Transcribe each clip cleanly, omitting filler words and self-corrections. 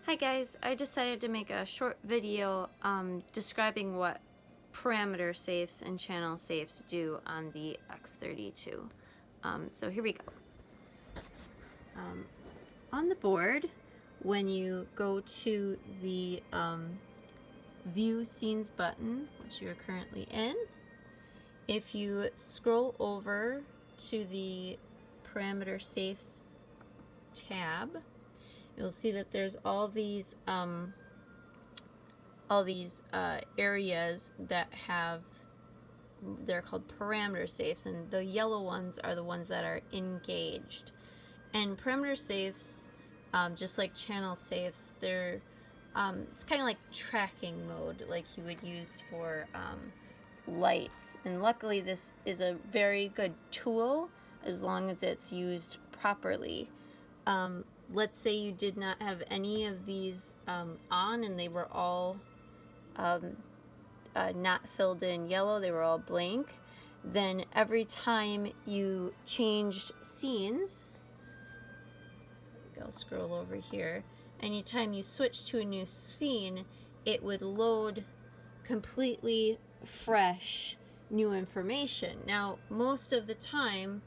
Hi guys, I decided to make a short video describing what parameter safes and channel safes do on the X32. So here we go. On the board, when you go to the View Scenes button, which you are currently in, if you scroll over to the Parameter Safes tab, you'll see that there's all these areas that have, they're called parameter safes, and the yellow ones are the ones that are engaged. And parameter safes, just like channel safes, they're it's kind of like tracking mode, like you would use for lights. And luckily this is a very good tool as long as it's used properly. Let's say you did not have any of these on and they were all not filled in yellow, they were all blank. Then every time you changed scenes, I'll scroll over here, anytime you switch to a new scene, it would load completely fresh new information. Now, most of the time,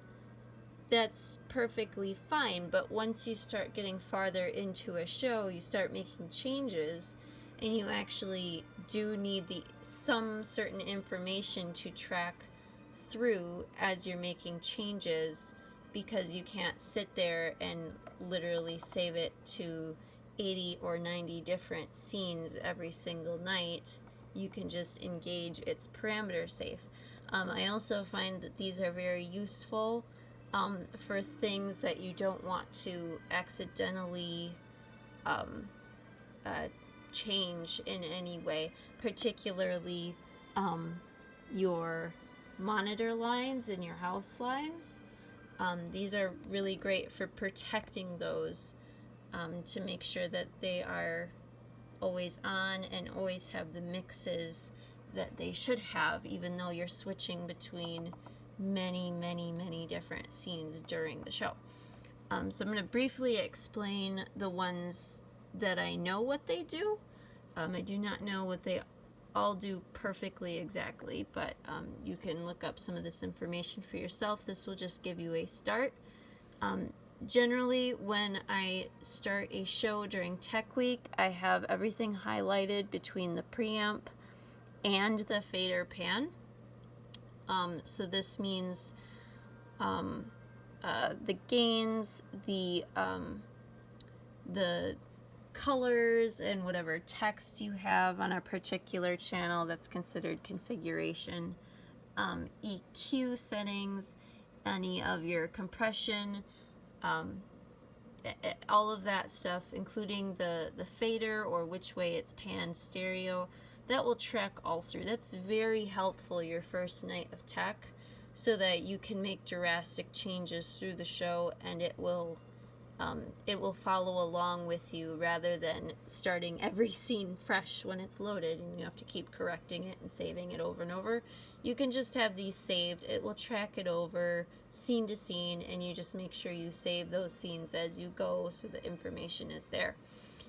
that's perfectly fine, but once you start getting farther into a show, you start making changes, and you actually do need some certain information to track through as you're making changes, because you can't sit there and literally save it to 80 or 90 different scenes every single night. You can just engage its parameter safe. I also find that these are very useful for things that you don't want to accidentally change in any way, particularly your monitor lines and your house lines. These are really great for protecting those, to make sure that they are always on and always have the mixes that they should have, even though you're switching between many different scenes during the show. So I'm going to briefly explain the ones that I know what they do. I do not know what they all do perfectly exactly, but you can look up some of this information for yourself. This will just give you a start. Generally, when I start a show during Tech Week, I have everything highlighted between the preamp and the fader pan. So this means the gains, the colors, and whatever text you have on a particular channel that's considered configuration, EQ settings, any of your compression, all of that stuff, including the fader or which way it's panned stereo. That will track all through. That's very helpful your first night of tech, so that you can make drastic changes through the show, and it will follow along with you, rather than starting every scene fresh when it's loaded and you have to keep correcting it and saving it over and over. You can just have these saved. It will track it over scene to scene, and you just make sure you save those scenes as you go so the information is there.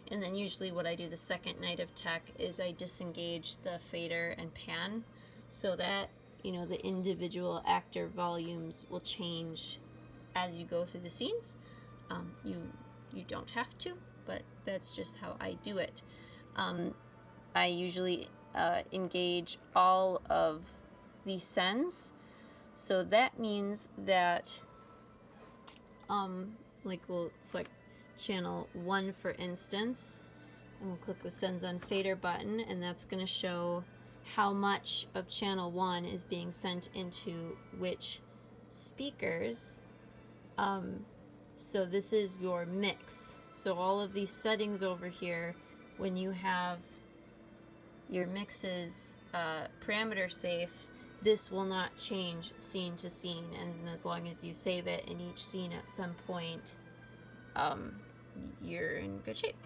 And then usually what I do the second night of tech is I disengage the fader and pan, so that, you know, the individual actor volumes will change as you go through the scenes. You don't have to, but that's just how I do it. I usually engage all of the sends, so that means that we'll select channel 1 for instance, and we'll click the sends on fader button, and that's going to show how much of channel 1 is being sent into which speakers. So this is your mix. So all of these settings over here, when you have your mixes parameter safe, this will not change scene to scene, and as long as you save it in each scene at some point, you're in good shape.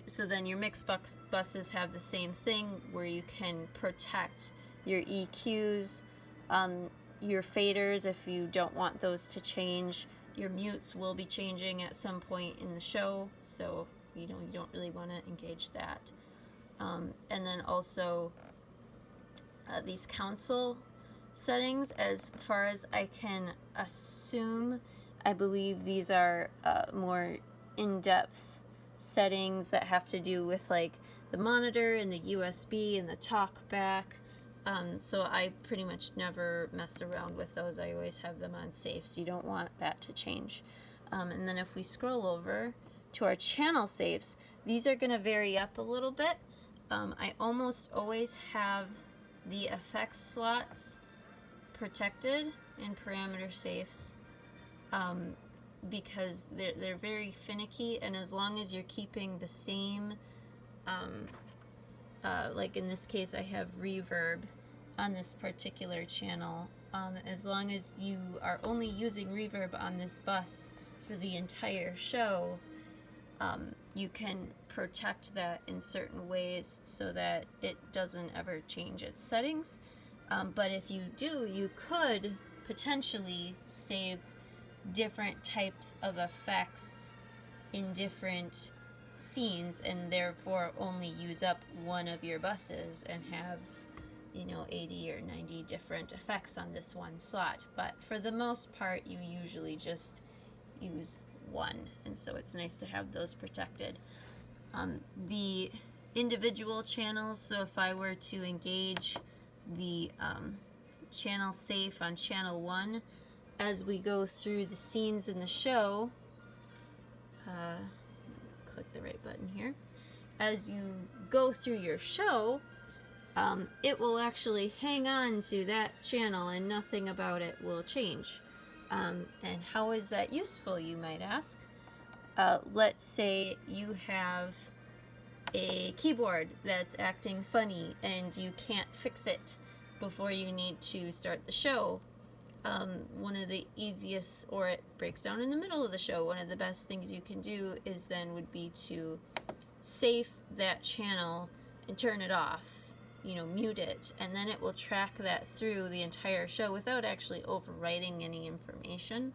So then your mix buses have the same thing, where you can protect your EQs, your faders if you don't want those to change. Your mutes will be changing at some point in the show, so you don't really want to engage that. And then also these console settings, as far as I can assume, I believe these are more in-depth settings that have to do with like the monitor and the USB and the talk back. So I pretty much never mess around with those. I always have them on safe, so you don't want that to change. And then if we scroll over to our channel safes, these are going to vary up a little bit. I almost always have the effects slots protected in parameter safes because they're very finicky, and as long as you're keeping the same, like in this case I have reverb on this particular channel, as long as you are only using reverb on this bus for the entire show, you can protect that in certain ways so that it doesn't ever change its settings. But if you do, you could potentially save different types of effects in different scenes and therefore only use up one of your buses and have, 80 or 90 different effects on this one slot. But for the most part, you usually just use one, and so it's nice to have those protected. The individual channels, so if I were to engage the channel safe on channel 1 as we go through the scenes in the show, click the right button here, as you go through your show, it will actually hang on to that channel and nothing about it will change. And how is that useful, you might ask? Let's say you have a keyboard that's acting funny and you can't fix it before you need to start the show. One of the easiest, or it breaks down in the middle of the show, one of the best things you can do would be to safe that channel and turn it off, mute it, and then it will track that through the entire show without actually overwriting any information.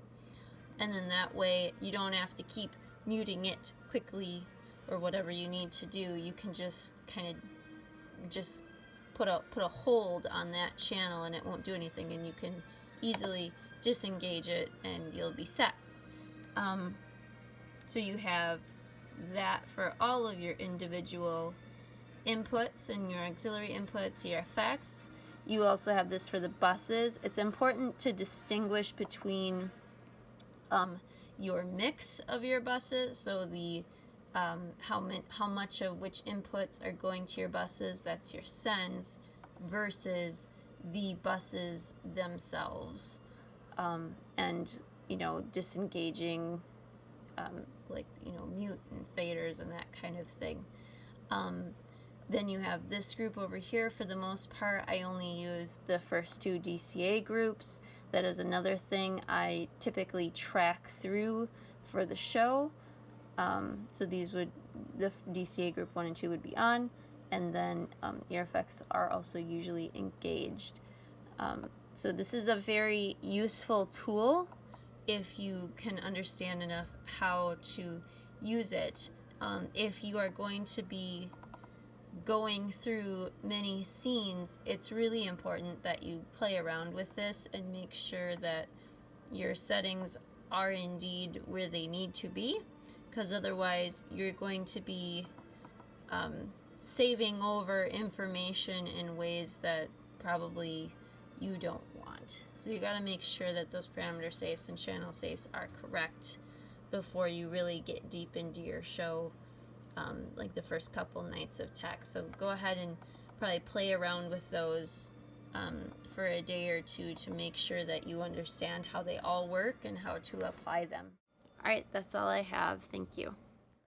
And then that way you don't have to keep muting it quickly or whatever you need to do. You can just kind of just put a hold on that channel and it won't do anything, and you can easily disengage it and you'll be set. So you have that for all of your individual inputs and your auxiliary inputs, your effects. You also have this for the buses. It's important to distinguish between your mix of your buses, so the how much of which inputs are going to your buses, that's your sends, versus the buses themselves, and disengaging mute and faders and that kind of thing. Then you have this group over here. For the most part, I only use the first two DCA groups. That is another thing I typically track through for the show. So the DCA group 1 and 2 would be on, and then ear effects are also usually engaged. So this is a very useful tool if you can understand enough how to use it. If you are going to be going through many scenes, it's really important that you play around with this and make sure that your settings are indeed where they need to be, because otherwise you're going to be saving over information in ways that probably you don't want. So you got to make sure that those parameter safes and channel safes are correct before you really get deep into your show, like the first couple nights of tech. So go ahead and probably play around with those for a day or two to make sure that you understand how they all work and how to apply them. All right, that's all I have. Thank you.